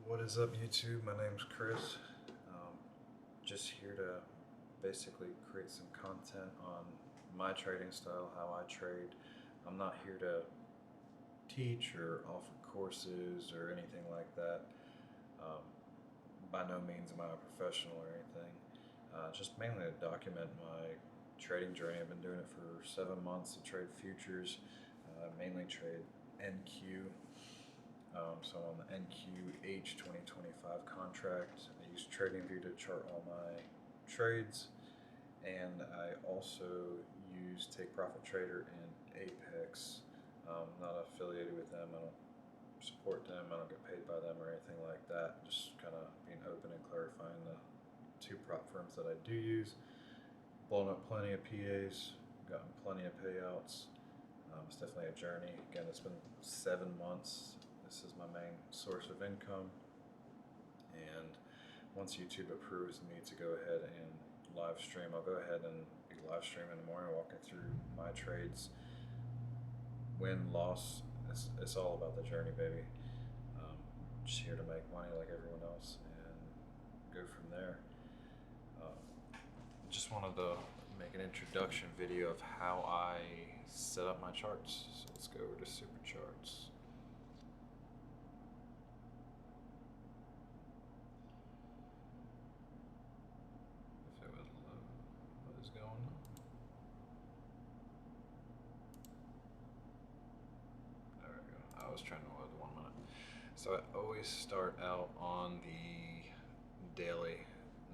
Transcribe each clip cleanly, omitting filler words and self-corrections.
What is up, YouTube? My name's Chris. Just here to basically create some content on my trading style, how I trade. I'm not here to teach or offer courses or anything like that. Um, by no means am I a professional or anything. Just mainly to document my trading journey. I've been doing it for 7 months to trade futures. Mainly trade NQ. So I'm on the NQH 2025 contract. I use TradingView to chart all my trades, and I also use Take Profit Trader and Apex. Not affiliated with them. I don't support them. I don't get paid by them or anything like that. Just kind of being open and clarifying the two prop firms that I do use. Blown up plenty of PAs, gotten plenty of payouts. It's definitely a journey. Again, it's been 7 months. This is my main source of income. And once YouTube approves me to go ahead and live stream, I'll go ahead and be live streaming in the morning, walking through my trades. Win, loss, it's all about the journey, baby. Just here to make money like everyone else and go from there. Just wanted to make an introduction video of how I set up my charts. So let's go over to Super Charts. If it would load, what is going on? There we go. I was trying to load the 1 minute. So I always start out on the daily.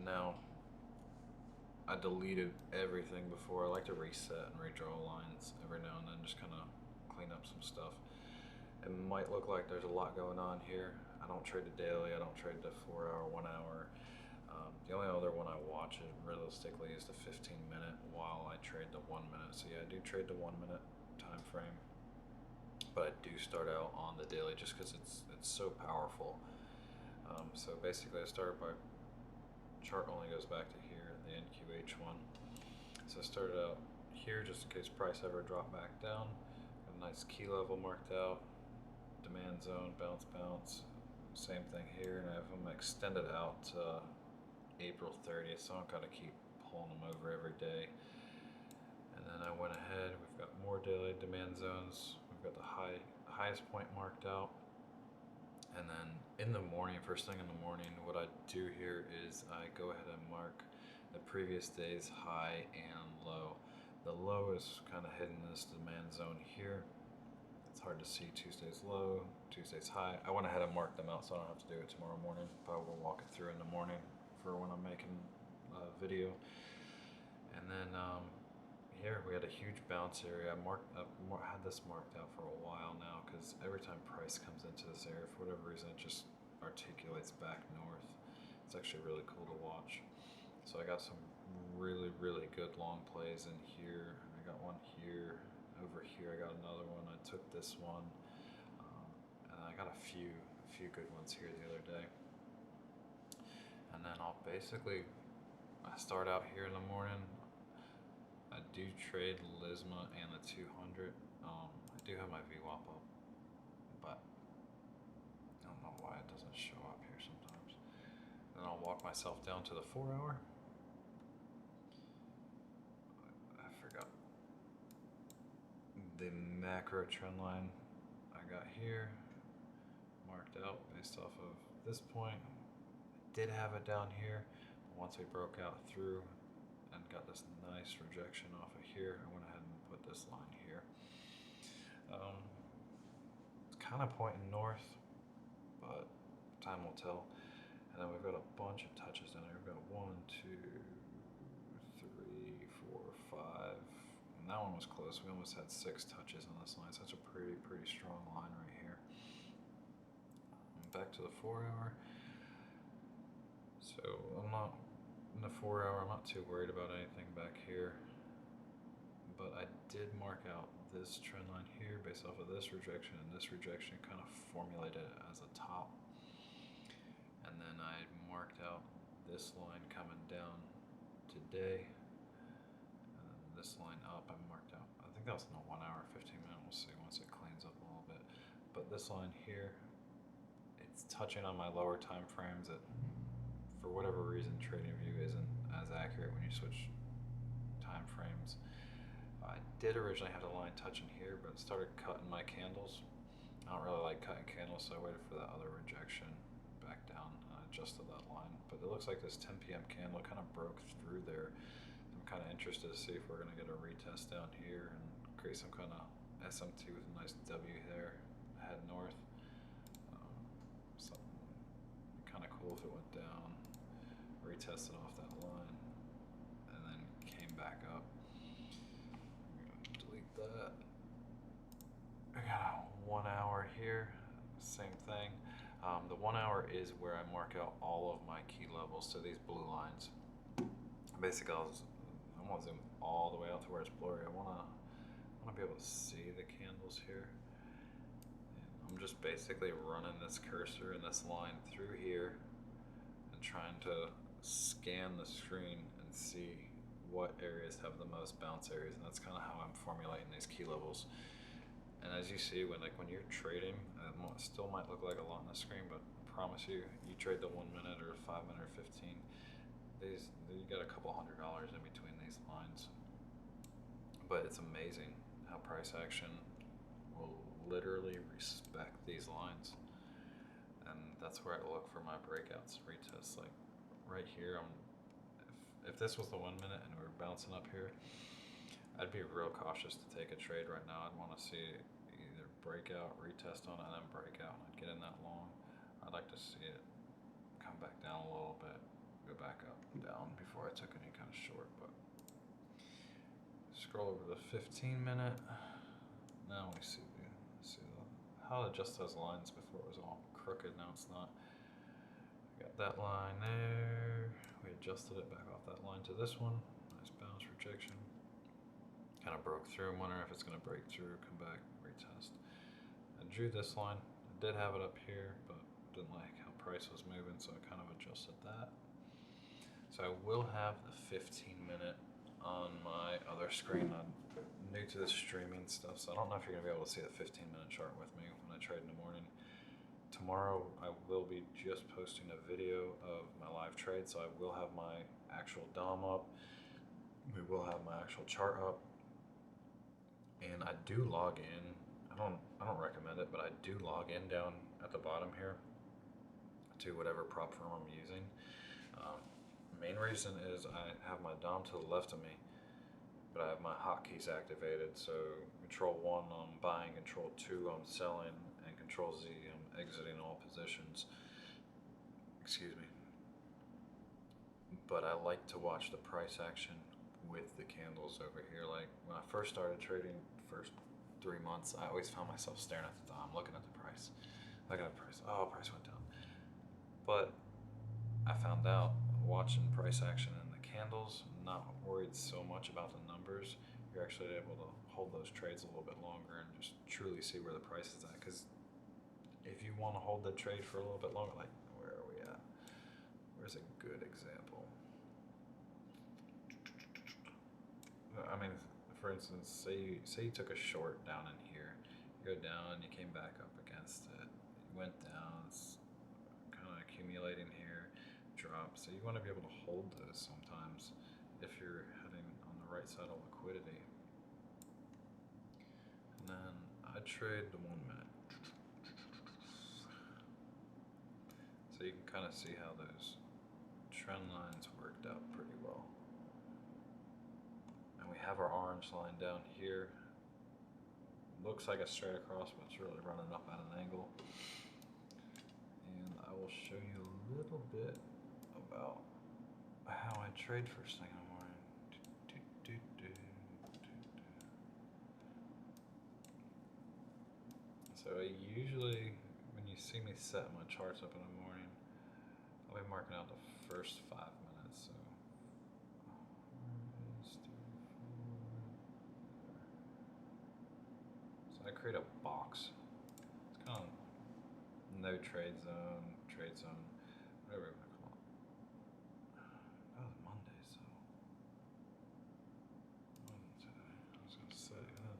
Now, I deleted everything before. I like to reset and redraw lines every now and then, just kind of clean up some stuff. It might look like there's a lot going on here. I don't trade the daily. I don't trade the 4 hour, 1 hour. The only other one I watch is realistically is the 15-minute while I trade the 1 minute. So yeah, I do trade the 1 minute time frame, but I do start out on the daily just because it's so powerful. So basically, I started by chart only goes back to here, the NQH one. So I started out here just in case price ever dropped back down. Got a nice key level marked out, demand zone, bounce, bounce. Same thing here, and I have them extended out to April 30th, so I'm kind of keep pulling them over every day. And then I went ahead, we've got more daily demand zones. We've got the highest point marked out. And then in the morning, first thing in the morning, what I do here is I go ahead and mark the previous day's high and low. The low is kind of hidden in this demand zone here. It's hard to see Tuesday's low, Tuesday's high. I went ahead and marked them out so I don't have to do it tomorrow morning, but I will walk it through in the morning for when I'm making a video. And then here we had a huge bounce area. I had this marked out for a while now because every time price comes into this area, for whatever reason, it just articulates back north. It's actually really cool to watch. So I got some really, really good long plays in here. I got one here. Over here I got another one. I took this one. And I got a few good ones here the other day. And then I start out here in the morning. I do trade Lisma and the 200. I do have my VWAP up, but I don't know why it doesn't show up here sometimes. Then I'll walk myself down to the 4 hour. I forgot the macro trend line I got here marked out based off of this point. I did have it down here, but once we broke out through and got this nice rejection off of here, I went ahead and put this line here. It's kind of pointing north, but time will tell. And then we've got a bunch of touches down here. We've got 1, 2, 3, 4, 5. And that one was close. We almost had 6 touches on this line. So that's a pretty strong line right here. Back to the 4 hour. So I'm not in the 4 hour, I'm not too worried about anything back here, but I did mark out this trend line here based off of this rejection and this rejection, kind of formulated it as a top. And then I marked out this line coming down today, and then this line up I marked out. I think that was in the 1 hour, 15 minute, we'll see once it cleans up a little bit. But this line here, it's touching on my lower time frames, that for whatever reason TradingView isn't as accurate when you switch time frames. I did originally have the line touching here, but it started cutting my candles. I don't really like cutting candles, so I waited for that other rejection back down and I adjusted that line. But it looks like this 10 p.m. candle kind of broke through there. I'm kind of interested to see if we're going to get a retest down here and create some kind of SMT with a nice W there, head north. Something kind of cool if it went down, retested off that line, and then came back up. Delete that. I got a 1 hour here, same thing. The 1 hour is where I mark out all of my key levels, so these blue lines. Basically, I want to zoom all the way out to where it's blurry. I want to be able to see the candles here. And I'm just basically running this cursor and this line through here and trying to scan the screen and see what areas have the most bounce areas, and that's kind of how I'm formulating these key levels. And as you see, when you're trading, it still might look like a lot on the screen, but I promise you, you trade the 1 minute or 5 minute or 15, you got a couple $100 in between these lines. But it's amazing how price action will literally respect these lines, and that's where I look for my breakouts, retests. Like right here, if this was the 1 minute and we were bouncing up here, I'd be real cautious to take a trade right now. I'd want to see either breakout, retest on it, and then breakout, and I'd get in that long. I'd like to see it come back down a little bit, go back up and down before I took any kind of short. But scroll over the 15 minute. Now we see how to adjust those lines. Before it was all crooked, now it's not. We got that line there. We adjusted it back off that line to this one. Nice bounce rejection. Kind of broke through. I'm wondering if it's going to break through, come back, retest. I drew this line. I did have it up here, but didn't like how price was moving, so I kind of adjusted that. So I will have the 15 minute on my other screen. I'm new to this streaming stuff, so I don't know if you're going to be able to see the 15 minute chart with me when I trade in the morning. Tomorrow I will be just posting a video of my live trade, so I will have my actual DOM up. We will have my actual chart up. And I do log in. I don't recommend it, but I do log in down at the bottom here to whatever prop firm I'm using. Main reason is I have my DOM to the left of me, but I have my hotkeys activated. So Control 1 I'm buying, Control 2 I'm selling, and Control Z I'm exiting all positions. Excuse me. But I like to watch the price action with the candles over here. Like when I first started trading, first 3 months, I always found myself staring at the DOM, looking at the price. Looking at the price. Oh, price went down. But I found out watching price action and the candles, not worried so much about the numbers, you're actually able to hold those trades a little bit longer and just truly see where the price is at. Because if you want to hold the trade for a little bit longer, like where are we at? Where's a good example? I mean, for instance, say you took a short down in here, you go down, you came back up against it, you went down, it's kind of accumulating here, drops. So you want to be able to hold those sometimes if you're heading on the right side of liquidity. And then I trade the 1 minute. So you can kind of see how those trend lines worked out pretty well. And we have our orange line down here. Looks like a straight across, but it's really running up at an angle. And I will show you a little bit about how I trade first thing in the morning. So I usually, when you see me set my charts up in the morning, I'll be marking out the first 5 minutes. So I create a box. It's kind of no trade zone, whatever you want to call it. That was Monday, so today. I was going to say that.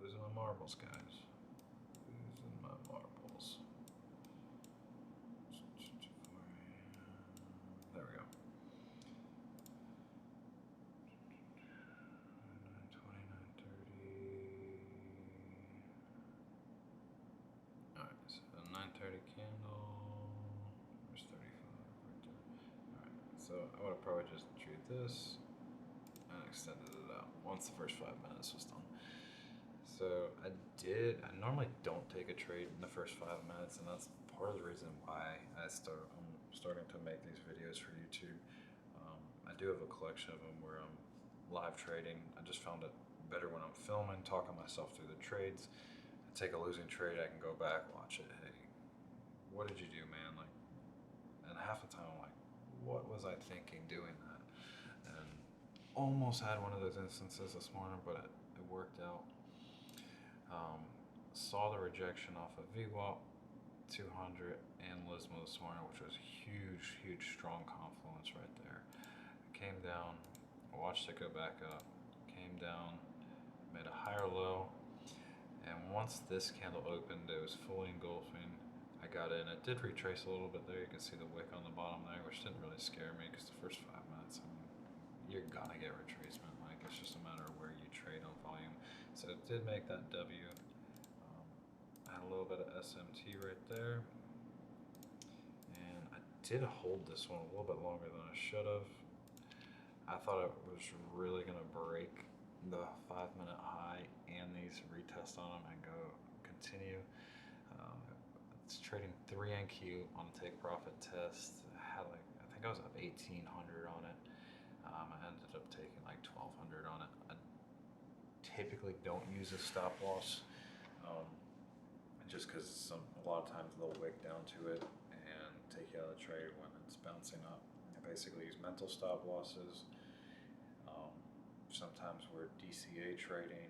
Losing my marbles, guys. Losing my marbles. There we go. 920, 930. Alright, so 930 candle. There's 35 right there. Alright, so I would have probably just drew this and extended it out once the first 5 minutes was done. So I normally don't take a trade in the first 5 minutes, and that's part of the reason why I'm starting to make these videos for YouTube. I do have a collection of them where I'm live trading. I just found it better when I'm filming, talking myself through the trades. I take a losing trade, I can go back, watch it. Hey, what did you do, man? Like, and half the time I'm like, what was I thinking doing that? And almost had one of those instances this morning, but it worked out. Saw the rejection off of VWAP 200 and Lismo this morning, which was huge, strong confluence right there. It came down, watched it go back up, came down, made a higher low, and once this candle opened, it was fully engulfing. I got in. It did retrace a little bit there. You can see the wick on the bottom there, which didn't really scare me because the first 5 minutes, I mean, you're gonna get retracement. Like, it's just a matter of where you trade on volume. So it did make that W. I had a little bit of SMT right there. And I did hold this one a little bit longer than I should have. I thought it was really gonna break the 5 minute high and these retest on them and go continue. It's trading 3 NQ on a take profit test. I had like, I think I was up 1,800 on it. I ended up taking like 1,200 on it. I typically don't use a stop loss, just because a lot of times they'll wick down to it and take you out of the trade when it's bouncing up. I basically use mental stop losses. Sometimes we're DCA trading,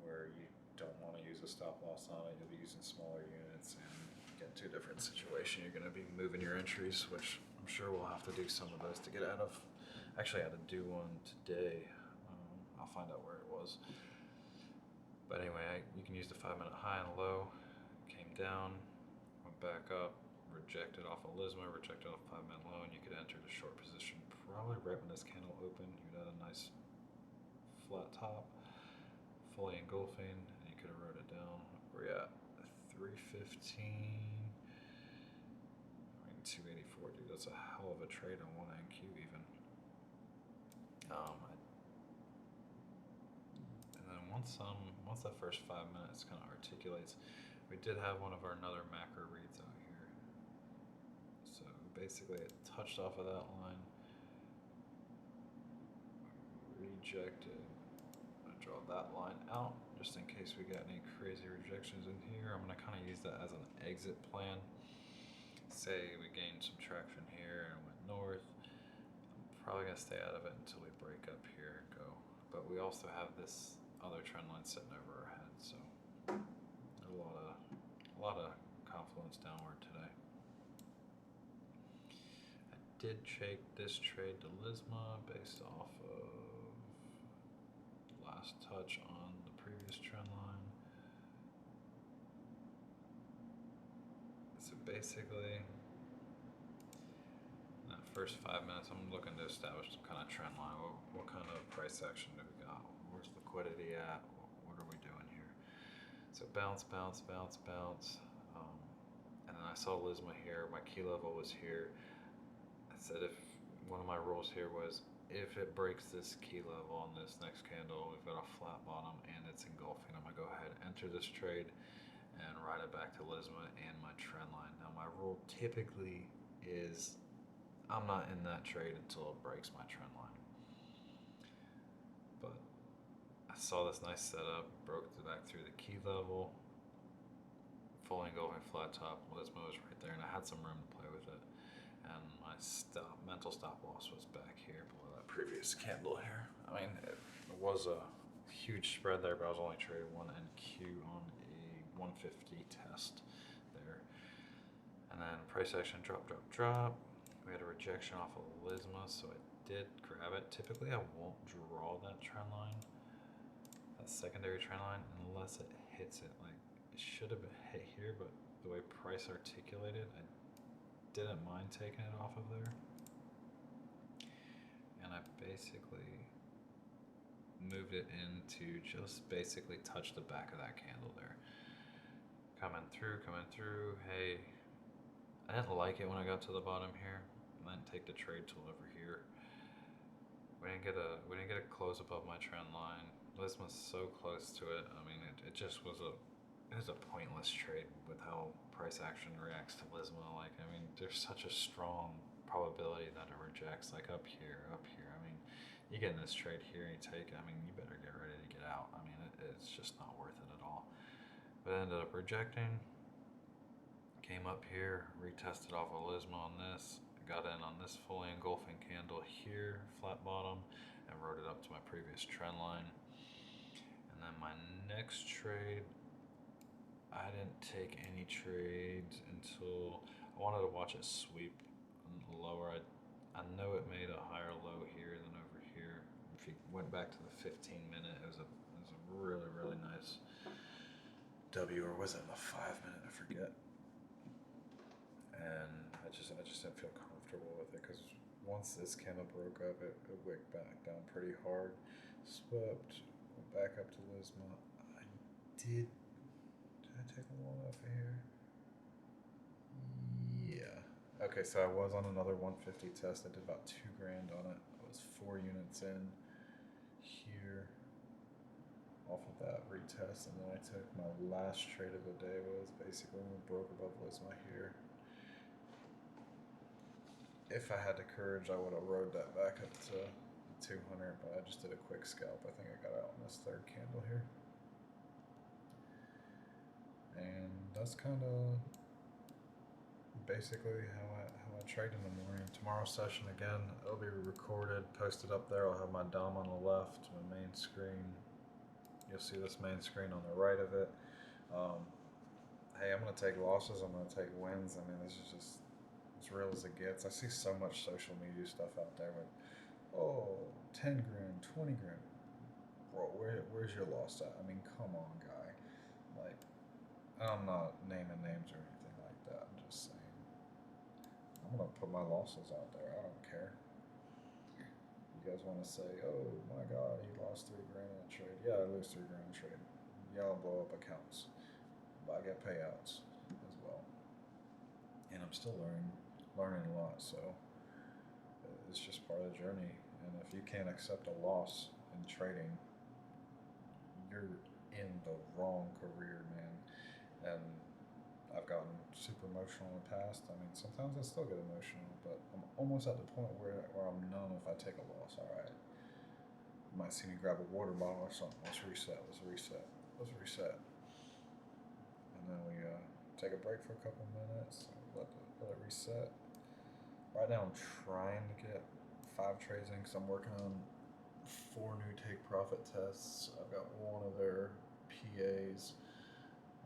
where you don't want to use a stop loss on it. You'll be using smaller units and get into a different situation. You're going to be moving your entries, which I'm sure we'll have to do some of those to get out of. Actually, I had to do one today. I'll find out where it was. But anyway, you can use the 5 minute high and low. Came down, went back up, rejected off of Lismo, rejected off 5 minute low, and you could enter the short position probably right when this candle opened. You'd had a nice flat top, fully engulfing, and you could have wrote it down. We're at 315. I mean, 284, dude. That's a hell of a trade on 1 NQ even. And then once that first 5 minutes kind of articulates, we did have one of our another macro reads out here. So basically, it touched off of that line, rejected. I'm gonna draw that line out just in case we got any crazy rejections in here. I'm gonna kind of use that as an exit plan. Say we gained some traction here and went north. I'm probably gonna stay out of it until we break up here and go. But we also have this other trend line sitting over our head, so a lot of confluence downward today. I did take this trade to Lisma based off of last touch on the previous trend line. So basically, in that first 5 minutes, I'm looking to establish some kind of trend line. What kind of price action do we got? Where's liquidity at? What are we doing here? So bounce, bounce, bounce, bounce. And then I saw Lisma here. My key level was here. I said if one of my rules here was if it breaks this key level on this next candle, we've got a flat bottom and it's engulfing, I'm gonna go ahead and enter this trade and ride it back to Lisma and my trend line. Now my rule typically is I'm not in that trade until it breaks my trend line. But I saw this nice setup, broke back through the key level, fully engulfing flat top. Lismo was right there, and I had some room to play with it. And my mental stop loss was back here below that previous candle here. I mean, it was a huge spread there, but I was only trading 1 NQ on a 150 test there. And then price action drop, drop, drop. We had a rejection off of Lisma, so I did grab it. Typically, I won't draw that trend line. That secondary trend line unless it hits it. Like, it should have been hit here, but the way price articulated, I didn't mind taking it off of there. And I basically moved it in to just basically touch the back of that candle there. Coming through. Hey, I didn't like it when I got to the bottom here. I didn't take the trade tool over here. We didn't get a close above my trend line. Lisma's so close to it. I mean, it just was a pointless trade with how price action reacts to Lisma. Like, I mean, there's such a strong probability that it rejects. Like up here. I mean, you get in this trade here and you take it. I mean, you better get ready to get out. I mean, it's just not worth it at all. But it ended up rejecting. Came up here, retested off of Lisma on this, got in on this fully engulfing candle here, flat bottom, and rode it up to my previous trend line. And then my next trade, I didn't take any trades until I wanted to watch it sweep lower. I know it made a higher low here than over here. If you went back to the 15-minute, it was a really, really nice W, or was it in the 5-minute? I forget. And I just didn't feel comfortable with it because once this candle broke up, it wicked back down pretty hard. Swept, went back up to Lisma. Did I take a long off of here? Yeah. Okay, so I was on another 150 test. I did about $2 grand on it. I was 4 units in here off of that retest, and then I took my last trade of the day was basically when we broke above Lisma here. If I had the courage, I would have rode that back up to 200, but I just did a quick scalp. I think I got out on this third candle here. And that's kind of basically how I trade in the morning. Tomorrow's session, again, it'll be recorded, posted up there. I'll have my DOM on the left, my main screen. You'll see this main screen on the right of it. Hey, I'm going to take losses. I'm going to take wins. I mean, this is just as real as it gets. I see so much social media stuff out there with, 10 grand, 20 grand. Bro, where's your loss at? I mean, come on, guy. Like, I'm not naming names or anything like that. I'm just saying, I'm going to put my losses out there. I don't care. You guys want to say, oh my God, he lost 3 grand in a trade. Yeah, I lose 3 grand in a trade. Y'all blow up accounts. But I get payouts as well. And I'm still learning a lot, so it's just part of the journey. And if you can't accept a loss in trading, you're in the wrong career, man. And I've gotten super emotional in the past. I mean, sometimes I still get emotional, but I'm almost at the point where I'm numb if I take a loss. All right, you might see me grab a water bottle or something. Let's reset. And then we take a break for a couple minutes, let it reset. Right now I'm trying to get 5 trades in because I'm working on 4 new take profit tests. I've got one of their PAs.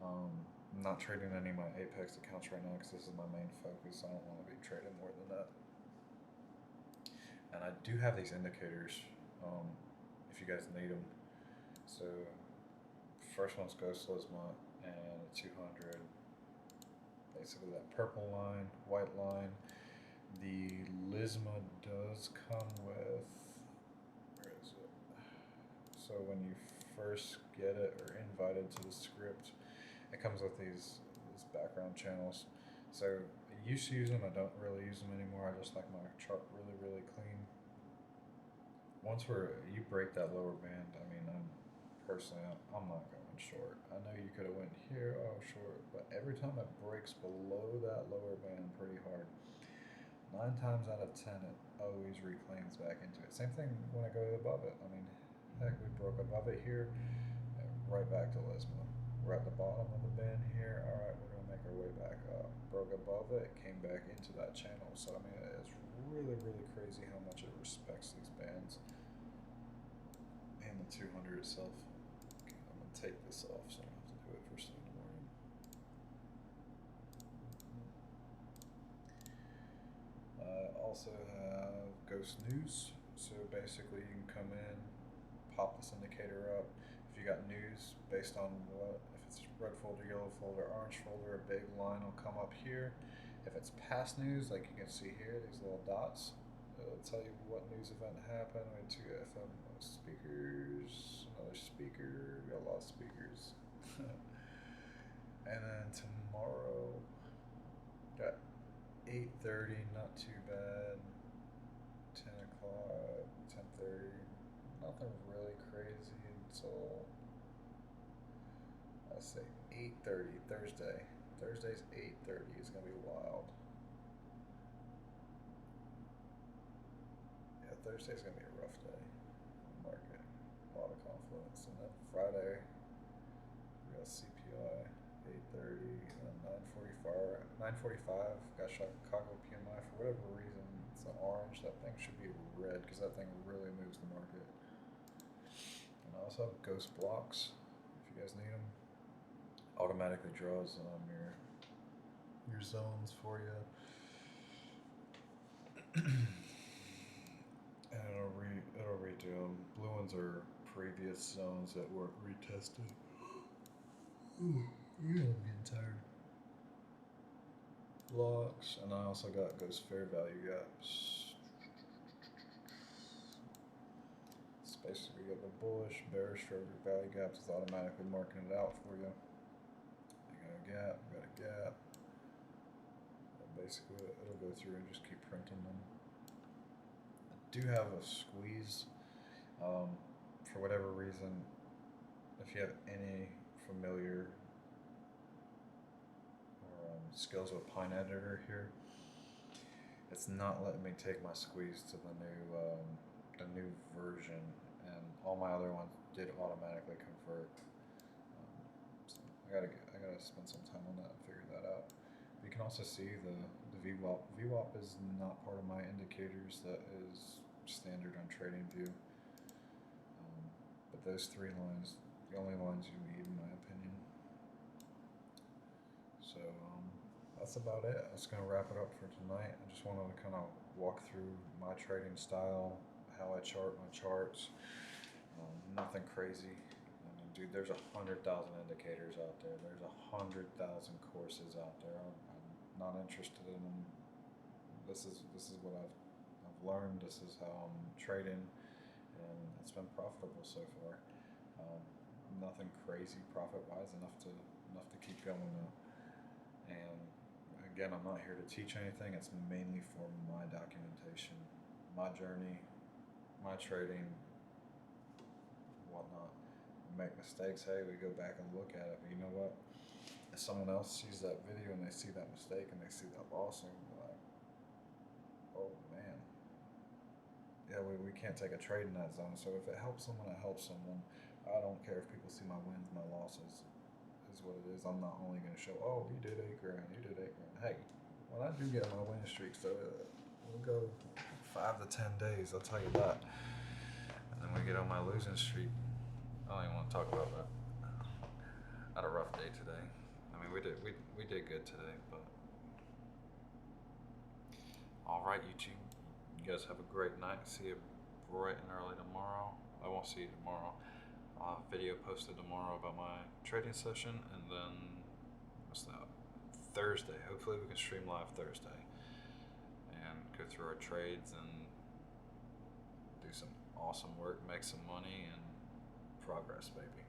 I'm not trading any of my Apex accounts right now because this is my main focus. I don't want to be trading more than that. And I do have these indicators if you guys need them. So first one's Ghost Lisma and 200. Basically that purple line, white line. The Lisma does come with, where is it? So when you first get it or invited to the script, it comes with these background channels. So I used to use them, I don't really use them anymore. I just like my chart really, really clean. Once you break that lower band, I mean, I'm not going short. I know you could have went here, short, but every time it breaks below that lower band pretty hard, 9 times out of 10 it always reclaims back into it. Same thing when I go above it. I mean, heck, we broke above it here, right back to Lisma. We're at the bottom of the band here. All right, we're gonna make our way back up. Broke above it, came back into that channel. So I mean, it's really, really crazy how much it respects these bands. And the 200 itself. Okay, I'm gonna take this off so I don't have to do it first thing in the morning. Also have Ghost News. So basically, you can come in, pop this indicator up. If you got news based on what, if it's red folder, yellow folder, orange folder, a big line will come up here. If it's past news, like you can see here, these little dots, it'll tell you what news event happened. We had 2 FM speakers, another speaker, we got a lot of speakers. And then tomorrow, got 8:30, not too bad. 10 o'clock, 10:30, nothing really crazy until I say 8:30 Thursday. Thursday's 8:30 is gonna be wild. Yeah, Thursday's gonna be a rough day. Market, a lot of confluence, and then Friday we got CPI 8:30, and then 9:45. 9:45 got Chicago PMI for whatever reason. It's an orange. That thing should be red because that thing really moves the market. And I also have ghost blocks if you guys need them. Automatically draws your zones for you. And it'll redo them. Blue ones are previous zones that weren't retested. Ooh, yeah, I'm getting tired. Blocks, and I also got ghost fair value gaps. It's basically got the bullish, bearish fair value gaps. It's automatically marking it out for you. You got a gap, got a gap. And basically, it'll go through and just keep printing them. I do have a squeeze. For whatever reason, if you have any familiar skills with Pine Editor here, it's not letting me take my squeeze to the new version, and all my other ones did automatically convert. So I gotta spend some time on that and figure that out. You can also see the VWAP. VWAP is not part of my indicators. That is standard on TradingView. But those 3 lines, the only lines you need, in my opinion. So that's about it. That's going to wrap it up for tonight. I just wanted to kind of walk through my trading style, how I chart my charts. Nothing crazy. I mean, dude, there's 100,000 indicators out there. There's 100,000 courses out there. I'm not interested in them. This is what I've learned. This is how I'm trading, and it's been profitable so far. Nothing crazy profit-wise, enough to keep going though. And again, I'm not here to teach anything. It's mainly for my documentation, my journey, my trading, whatnot. We make mistakes, hey, we go back and look at it. But you know what? If someone else sees that video and they see that mistake and they see that loss, and they're like, oh man, yeah, we can't take a trade in that zone. So if it helps someone, it helps someone. I don't care if people see my wins, my losses. Is what it is. I'm not only going to show, oh, you did $8 grand, you did $8 grand. Hey, when I do get my winning streaks, though, we'll go 5 to 10 days. I'll tell you that. And then we get on my losing streak. I don't even want to talk about that. I had a rough day today. I mean, we did good today, but all right, YouTube. You guys have a great night. See you bright and early tomorrow. I won't see you tomorrow. Video posted tomorrow about my trading session, and then what's that? Thursday. Hopefully we can stream live Thursday and go through our trades and do some awesome work, make some money, and progress, baby.